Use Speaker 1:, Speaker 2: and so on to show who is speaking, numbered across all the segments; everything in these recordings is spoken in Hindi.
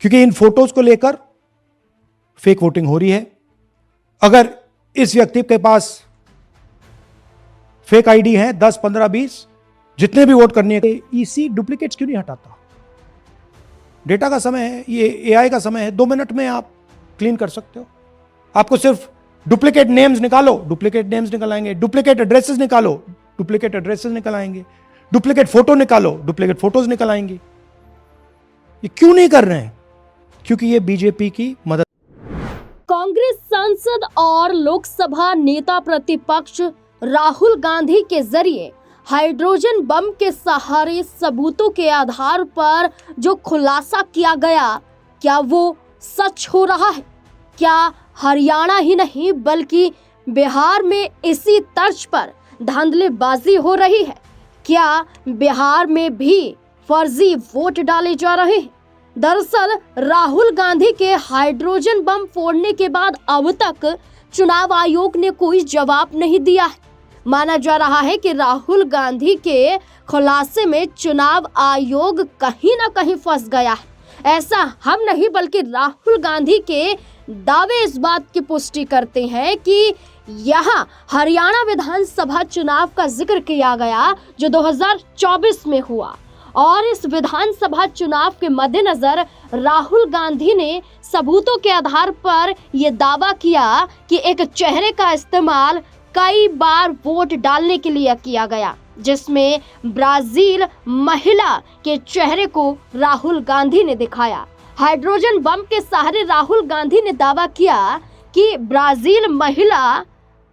Speaker 1: क्योंकि इन फोटोज को लेकर फेक वोटिंग हो रही है। अगर इस व्यक्ति के पास फेक आईडी है 10, 15, 20 जितने भी वोट करनी है, ईसी डुप्लीकेट्स क्यों नहीं हटाता? डेटा का समय है, ये एआई का समय है, 2 मिनट में आप क्लीन कर सकते हो। आपको सिर्फ डुप्लीकेट नेम्स निकालो, डुप्लीकेट नेम्स निकल आएंगे, डुप्लीकेट एड्रेसेस निकालो, डुप्लीकेट एड्रेसेस निकल आएंगे, डुप्लीकेट फोटो निकालो, डुप्लीकेट फोटोज निकल आएंगी। ये क्यों नहीं कर रहे हैं? क्योंकि ये बीजेपी की मदद।
Speaker 2: कांग्रेस सांसद और लोकसभा नेता प्रतिपक्ष राहुल गांधी के जरिए हाइड्रोजन बम के सहारे सबूतों के आधार पर जो खुलासा किया गया, क्या वो सच हो रहा है? क्या हरियाणा ही नहीं बल्कि बिहार में इसी तर्ज पर धांधलीबाजी हो रही है? क्या बिहार में भी फर्जी वोट डाले जा रहे हैं? दरअसल राहुल गांधी के हाइड्रोजन बम फोड़ने के बाद अब तक चुनाव आयोग ने कोई जवाब नहीं दिया है। माना जा रहा है कि राहुल गांधी के खुलासे में चुनाव आयोग कहीं ना कहीं फंस गया है। ऐसा हम नहीं बल्कि राहुल गांधी के दावे इस बात की पुष्टि करते हैं कि यहाँ हरियाणा विधानसभा चुनाव का जिक्र किया गया जो 2024 में हुआ, और इस विधानसभा चुनाव के मद्देनजर राहुल गांधी ने सबूतों के आधार पर यह दावा किया कि एक चेहरे का इस्तेमाल कई बार वोट डालने के लिए किया गया, जिसमें ब्राजील महिला के चेहरे को राहुल गांधी ने दिखाया। हाइड्रोजन बम के सहारे राहुल गांधी ने दावा किया कि ब्राजील महिला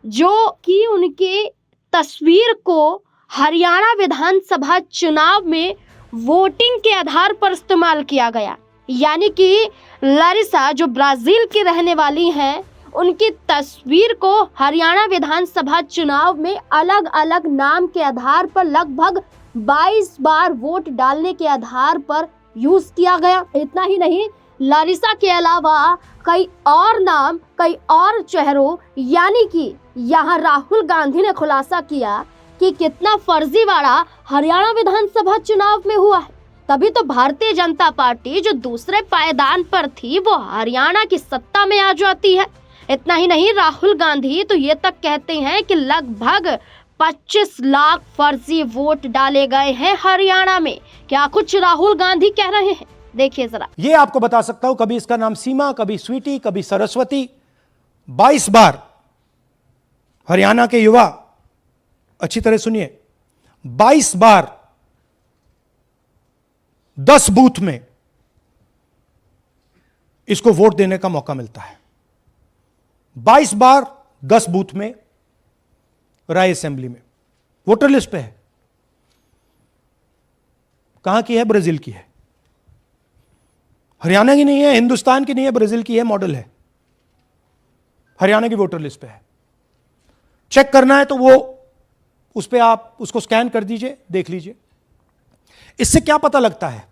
Speaker 2: जो कि उनके तस्वीर को हरियाणा विधानसभा चुनाव में वोटिंग के आधार पर इस्तेमाल किया गया, यानी कि लारिसा जो ब्राजील की रहने वाली हैं, उनकी तस्वीर को हरियाणा विधानसभा चुनाव में अलग अलग नाम के आधार पर लगभग 22 बार वोट डालने के आधार पर यूज किया गया। इतना ही नहीं, लारिसा के अलावा कई और नाम, कई और चेहरों, यानी कि यहाँ राहुल गांधी ने खुलासा किया कि कितना फर्जीवाड़ा हरियाणा विधानसभा चुनाव में हुआ है। तभी तो भारतीय जनता पार्टी जो दूसरे पायदान पर थी वो हरियाणा की सत्ता में आ जाती है। इतना ही नहीं, राहुल गांधी तो ये तक कहते हैं कि लगभग 25 लाख फर्जी वोट डाले गए हैं हरियाणा में। क्या कुछ राहुल गांधी कह रहे हैं, देखिए जरा।
Speaker 1: ये आपको बता सकता हूं, कभी इसका नाम सीमा, कभी स्वीटी, कभी सरस्वती। 22 बार हरियाणा के युवा, अच्छी तरह सुनिए, 22 बार 10 बूथ में इसको वोट देने का मौका मिलता है। 22 बार 10 बूथ में राय असेंबली में वोटर लिस्ट पे है। कहां की है? ब्राजील की है, हरियाणा की नहीं है, हिंदुस्तान की नहीं है, ब्राजील की है, मॉडल है, हरियाणा की वोटर लिस्ट पे है। चेक करना है तो वो उस पे आप उसको स्कैन कर दीजिए, देख लीजिए। इससे क्या पता लगता है?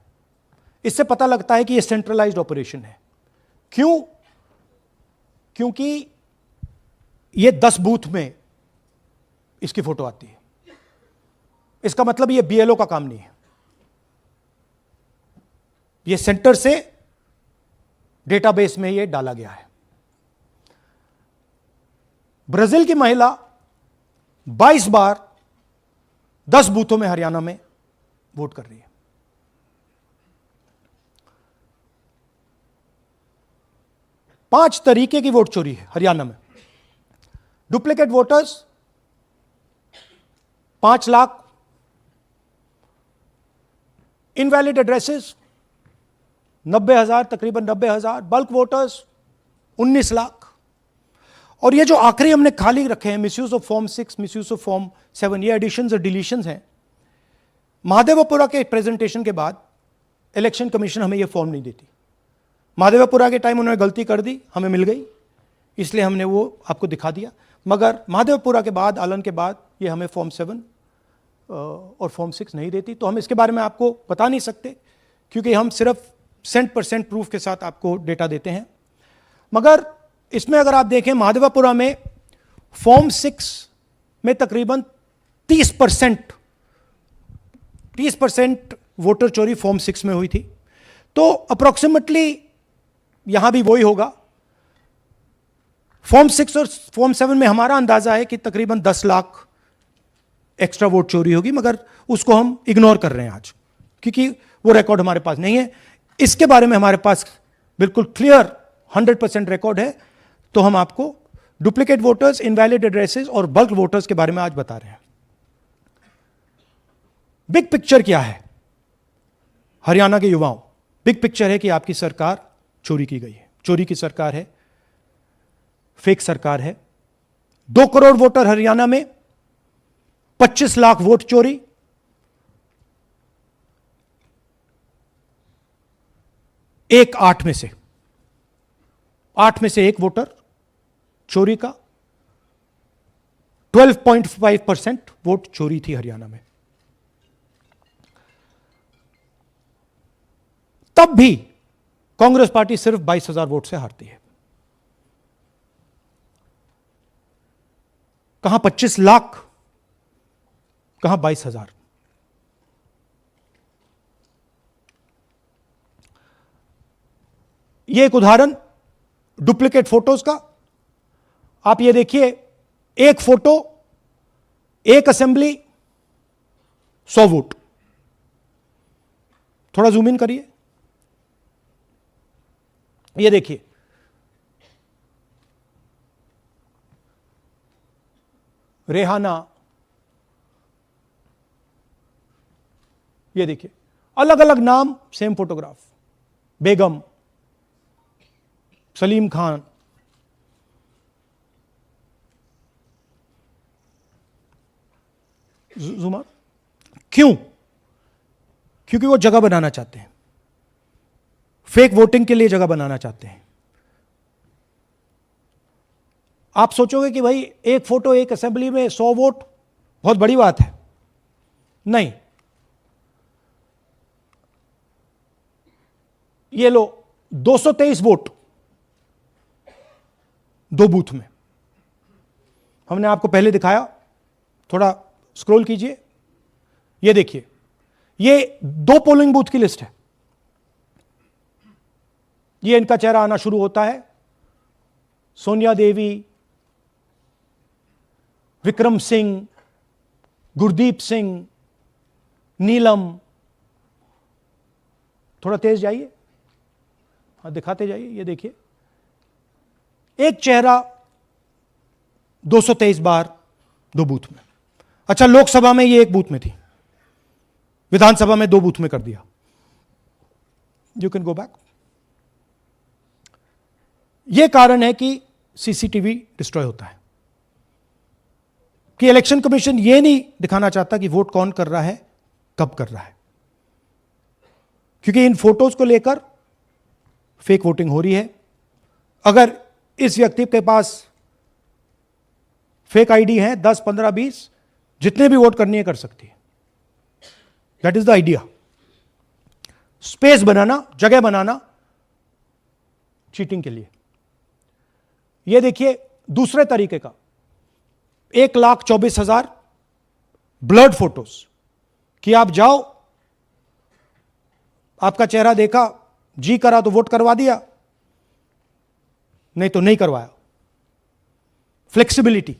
Speaker 1: इससे पता लगता है कि ये सेंट्रलाइज्ड ऑपरेशन है। क्यों? क्योंकि ये 10 बूथ में इसकी फोटो आती है। इसका मतलब ये बीएलओ का काम नहीं है, ये सेंटर से डेटाबेस में ये डाला गया है। ब्राजील की महिला 22 बार 10 बूथों में हरियाणा में वोट कर रही है। पांच तरीके की वोट चोरी है हरियाणा में। Duplicate voters 5 lakh, invalid addresses 90,000, तकरीबन 90,000, बल्क वोटर्स 19 लाख। और ये जो आखिरी हमने खाली रखे हैं, misuse of form 6, misuse of form 7, ये एडिशंस और डिलीशंस हैं। महादेवपुरा के प्रेजेंटेशन के बाद इलेक्शन कमीशन हमें ये फॉर्म नहीं देती। महादेवपुरा के टाइम उन्होंने गलती कर दी, हमें मिल गई, इसलिए हमने वो आपको दिखा दिया। मगर महादेवपुरा के बाद, आलन के बाद ये हमें फॉर्म 7 और फॉर्म 6 नहीं देती। तो हम इसके बारे में आपको बता नहीं सकते, क्योंकि हम सिर्फ 100% प्रूफ के साथ आपको डेटा देते हैं। मगर इसमें अगर आप देखें, महादेवपुरा में फॉर्म 6 में तकरीबन 30% वोटर चोरी फॉर्म 6 में हुई थी। तो अप्रॉक्सीमेटली यहां भी वही होगा। फॉर्म 6 और फॉर्म 7 में हमारा अंदाजा है कि तकरीबन 10 लाख एक्स्ट्रा वोट चोरी होगी, मगर उसको हम इग्नोर कर रहे हैं आज, क्योंकि वो रिकॉर्ड हमारे पास नहीं है। इसके बारे में हमारे पास बिल्कुल क्लियर 100% रिकॉर्ड है, तो हम आपको डुप्लीकेट वोटर्स, इनवैलिड एड्रेसेस और बल्क वोटर्स के बारे में आज बता रहे हैं। बिग पिक्चर क्या है हरियाणा के युवाओं? बिग पिक्चर है कि आपकी सरकार चोरी की गई है, चोरी की सरकार है, फेक सरकार है। 2 करोड़ वोटर हरियाणा में, 25 लाख वोट चोरी, एक 8 में से 1 वोटर चोरी का। 12.5% वोट चोरी थी हरियाणा में। तब भी कांग्रेस पार्टी सिर्फ 22,000 वोट से हारती है। कहां 25 लाख, कहां 22,000। यह एक उदाहरण डुप्लीकेट फोटोज का। आप ये देखिए, एक फोटो, एक असेंबली, 100 वोट। थोड़ा जूम इन करिए, ये देखिए, रेहाना, ये देखिए, अलग अलग नाम, सेम फोटोग्राफ। बेगम, सलीम खान, जुमा। क्यों? क्योंकि वो जगह बनाना चाहते हैं, फेक वोटिंग के लिए जगह बनाना चाहते हैं। आप सोचोगे कि भाई एक फोटो, एक असेंबली में 100 वोट बहुत बड़ी बात है। नहीं, ये लो 223 वोट 2 बूथ में। हमने आपको पहले दिखाया, थोड़ा स्क्रॉल कीजिए, ये देखिए, ये 2 पोलिंग बूथ की लिस्ट है। ये इनका चेहरा आना शुरू होता है, सोनिया देवी, विक्रम सिंह, गुरदीप सिंह, नीलम। थोड़ा तेज जाइए, हाँ दिखाते जाइए, ये देखिए, एक चेहरा 223 बार 2 बूथ में। अच्छा, लोकसभा में ये 1 बूथ में थी, विधानसभा में 2 बूथ में कर दिया। You can go back. यह कारण है कि सीसीटीवी डिस्ट्रॉय होता है, कि इलेक्शन कमीशन यह नहीं दिखाना चाहता कि वोट कौन कर रहा है, कब कर रहा है, क्योंकि इन फोटोज को लेकर फेक वोटिंग हो रही है। अगर इस व्यक्ति के पास फेक आईडी है, 10, 15, 20, जितने भी वोट करनी है कर सकती है। That is the idea. Space बनाना, जगह बनाना चीटिंग के लिए। यह देखिए दूसरे तरीके का, 1,24,000 ब्लर्ड फोटोज, कि आप जाओ, आपका चेहरा देखा, जी करा तो वोट करवा दिया, नहीं तो नहीं करवाया। Flexibility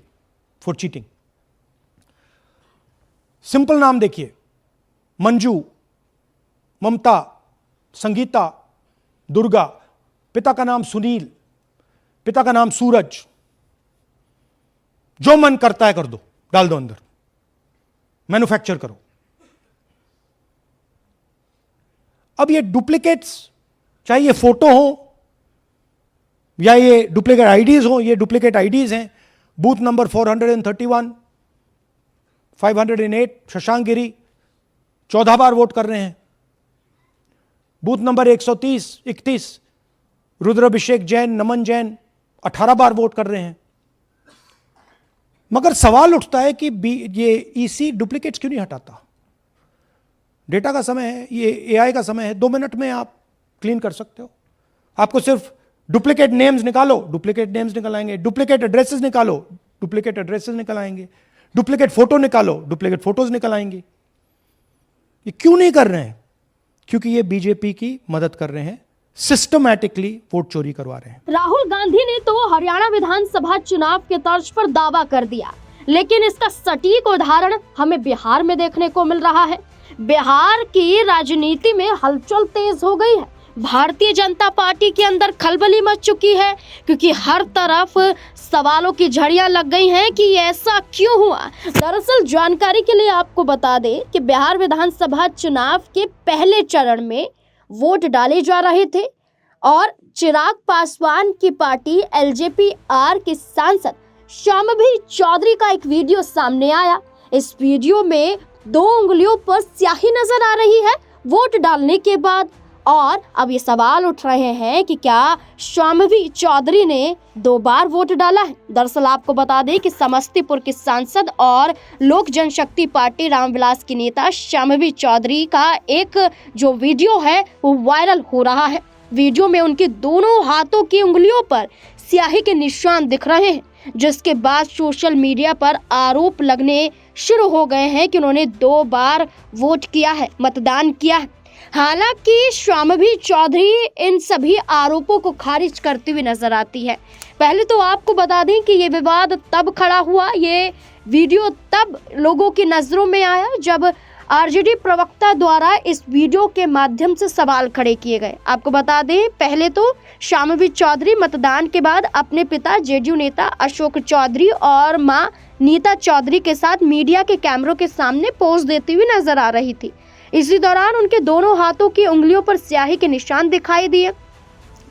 Speaker 1: for cheating. सिंपल नाम देखिए, मंजू, ममता, संगीता, दुर्गा, पिता का नाम सुनील, पिता का नाम सूरज। जो मन करता है कर दो, डाल दो अंदर, मैन्युफैक्चर करो। अब ये डुप्लीकेट्स, चाहे ये फोटो हो या ये डुप्लीकेट आईडीज हो, ये डुप्लीकेट आईडीज हैं। बूथ नंबर 431, 508 शशांक गिरी 14 बार वोट कर रहे हैं। बूथ नंबर 130, 31 रुद्राभिषेक जैन, नमन जैन 18 बार वोट कर रहे हैं। मगर सवाल उठता है कि ये ईसी डुप्लीकेट्स क्यों नहीं हटाता? डेटा का समय है, ये एआई का समय है, 2 मिनट में आप क्लीन कर सकते हो। आपको सिर्फ डुप्लीकेट नेम्स निकालो, डुप्लीकेट नेम्स निकल आएंगे। डुप्लीकेट एड्रेसेस निकालो, डुप्लीकेट एड्रेसेस निकल आएंगे। डुप्लीकेट फोटो निकालो, डुप्लीकेट फोटोज निकल आएंगी। ये क्यों नहीं कर रहे हैं? क्योंकि ये बीजेपी की मदद कर रहे हैं सिस्टमैटिकली वोट चोरी करवा रहे हैं।
Speaker 2: राहुल गांधी ने तो हरियाणा विधानसभा चुनाव के तर्ज पर दावा कर दिया, लेकिन इसका सटीक उदाहरण हमें बिहार में देखने को मिल रहा है। बिहार की राजनीति में हलचल तेज हो गई है। भारतीय जनता पार्टी के अंदर खलबली मच चुकी है, क्योंकि हर तरफ सवालों की झड़ियां लग गई हैं कि ऐसा क्यों हुआ। दरअसल जानकारी के लिए आपको बता दें कि बिहार विधानसभा चुनाव के पहले चरण में वोट डाले जा रहे थे और चिराग पासवान की पार्टी एलजेपी-आर के सांसद शांभवी चौधरी का एक वीडियो सामने आया। इस वीडियो में 2 उंगलियों पर स्याही नजर आ रही है वोट डालने के बाद, और अब ये सवाल उठ रहे हैं कि क्या शांभवी चौधरी ने 2 बार वोट डाला है। दरअसल आपको बता दें कि समस्तीपुर के सांसद और लोक जनशक्ति पार्टी रामविलास की नेता शांभवी चौधरी का एक जो वीडियो है वो वायरल हो रहा है। वीडियो में उनके दोनों हाथों की उंगलियों पर स्याही के निशान दिख रहे हैं, जिसके बाद सोशल मीडिया पर आरोप लगने शुरू हो गए हैं कि उन्होंने 2 बार वोट किया है, मतदान किया है। हालांकि शांभवी चौधरी इन सभी आरोपों को खारिज करती हुई नजर आती है। पहले तो आपको बता दें कि ये विवाद तब खड़ा हुआ, ये वीडियो तब लोगों की नजरों में आया जब आरजेडी प्रवक्ता द्वारा इस वीडियो के माध्यम से सवाल खड़े किए गए। आपको बता दें, पहले तो शांभवी चौधरी मतदान के बाद अपने पिता जेडीयू नेता अशोक चौधरी और मां नीता चौधरी के साथ मीडिया के कैमरों के सामने पोज देती हुई नजर आ रही थी। इसी दौरान उनके दोनों हाथों की उंगलियों पर स्याही के निशान दिखाई दिए।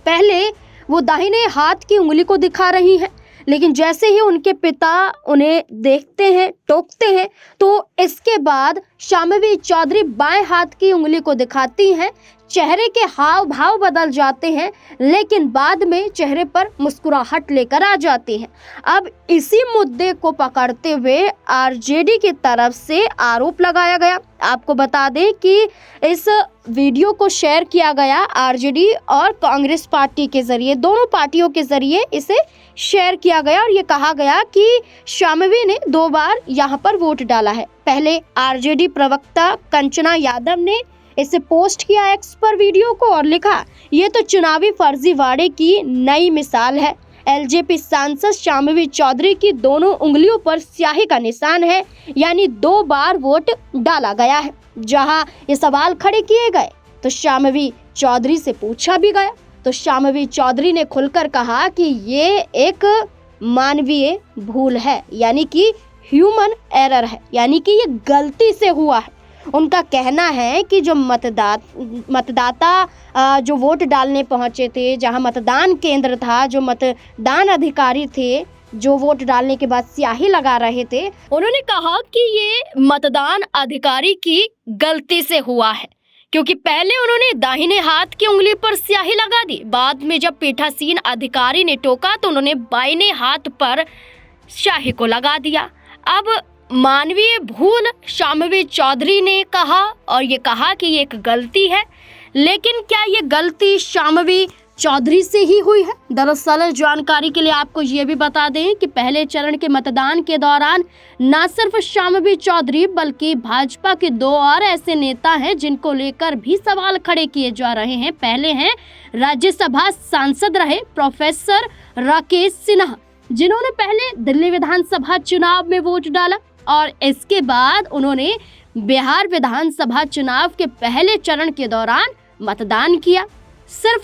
Speaker 2: पहले वो दाहिने हाथ की उंगली को दिखा रही हैं, लेकिन जैसे ही उनके पिता उन्हें देखते हैं, टोकते हैं, तो इसके बाद शांभवी चौधरी बाएं हाथ की उंगली को दिखाती हैं। चेहरे के हाव भाव बदल जाते हैं, लेकिन बाद में चेहरे पर मुस्कुराहट लेकर आ जाती हैं। अब इसी मुद्दे को पकड़ते हुए आरजेडी की तरफ से आरोप लगाया गया। आपको बता दें कि इस वीडियो को शेयर किया गया आरजेडी और कांग्रेस पार्टी के जरिए, दोनों पार्टियों के जरिए इसे शेयर किया गया और ये कहा गया कि शांभवी ने 2 बार यहाँ पर वोट डाला है। पहले आरजेडी प्रवक्ता कंचना यादव ने इसे पोस्ट किया एक्स पर वीडियो को और लिखा, ये तो चुनावी फर्जीवाड़े की नई मिसाल है। एलजेपी सांसद शांभवी चौधरी की दोनों उंगलियों पर स्याही का निशान है, यानी 2 बार वोट डाला गया है। जहां ये सवाल खड़े किए गए तो शांभवी चौधरी से पूछा भी गया, तो शांभवी चौधरी ने खुलकर कहा कि ये एक मानवीय भूल है, यानी कि ह्यूमन एरर है, यानी कि ये गलती से हुआ है। उनका कहना है कि जो मतदाता जो वोट डालने पहुंचे थे, जहां मतदान केंद्र था, जो मतदान अधिकारी थे जो वोट डालने के बाद स्याही लगा रहे थे, उन्होंने कहा कि ये मतदान अधिकारी की गलती से हुआ है, क्योंकि पहले उन्होंने दाहिने हाथ की उंगली पर स्याही लगा दी। बाद में जब पीठासीन अधिकारी ने टोका तो उन्होंने बाईने हाथ पर स्याही को लगा दिया। अब मानवीय भूल शांभवी चौधरी ने कहा और ये कहा कि ये एक गलती है, लेकिन क्या ये गलती शांभवी चौधरी से ही हुई है? दरअसल जानकारी के लिए आपको ये भी बता दें कि पहले चरण के मतदान के दौरान न सिर्फ शांभवी चौधरी बल्कि भाजपा के 2 और ऐसे नेता हैं जिनको लेकर भी सवाल खड़े किए जा रहे हैं। पहले हैं राज्यसभा सांसद रहे प्रोफेसर राकेश सिन्हा, जिन्होंने पहले दिल्ली विधानसभा चुनाव में वोट डाला और इसके बाद उन्होंने बिहार विधानसभा चुनाव के पहले चरण के दौरान मतदान किया। सिर्फ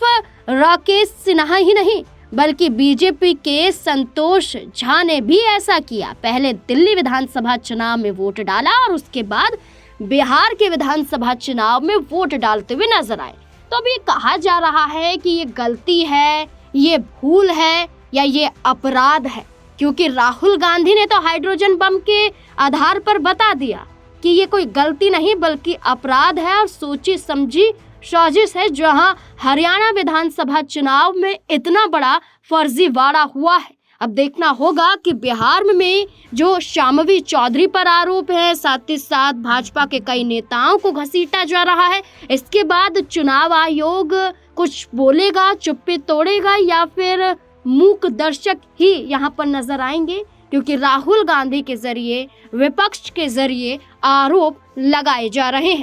Speaker 2: राकेश सिन्हा ही नहीं बल्कि बीजेपी के संतोष झा ने भी ऐसा किया। पहले दिल्ली विधानसभा चुनाव में वोट डाला और उसके बाद बिहार के विधानसभा चुनाव में वोट डालते हुए नजर आए। तो अभी कहा जा रहा है कि ये गलती है, ये भूल है या ये अपराध है, क्योंकि राहुल गांधी ने तो हाइड्रोजन बम के आधार पर बता दिया कि ये कोई गलती नहीं बल्कि अपराध है और सोची समझी साजिश है। जहां हरियाणा विधानसभा चुनाव में इतना बड़ा फर्जीवाड़ा हुआ है, अब देखना होगा कि बिहार में जो शांभवी चौधरी पर आरोप है, साथ ही साथ भाजपा के कई नेताओं को घसीटा जा रहा है, इसके बाद चुनाव आयोग कुछ बोलेगा, चुप्पी तोड़ेगा या फिर मूक दर्शक ही यहाँ पर नजर आएंगे, क्योंकि राहुल गांधी के जरिए, विपक्ष के जरिए आरोप लगाए जा रहे हैं।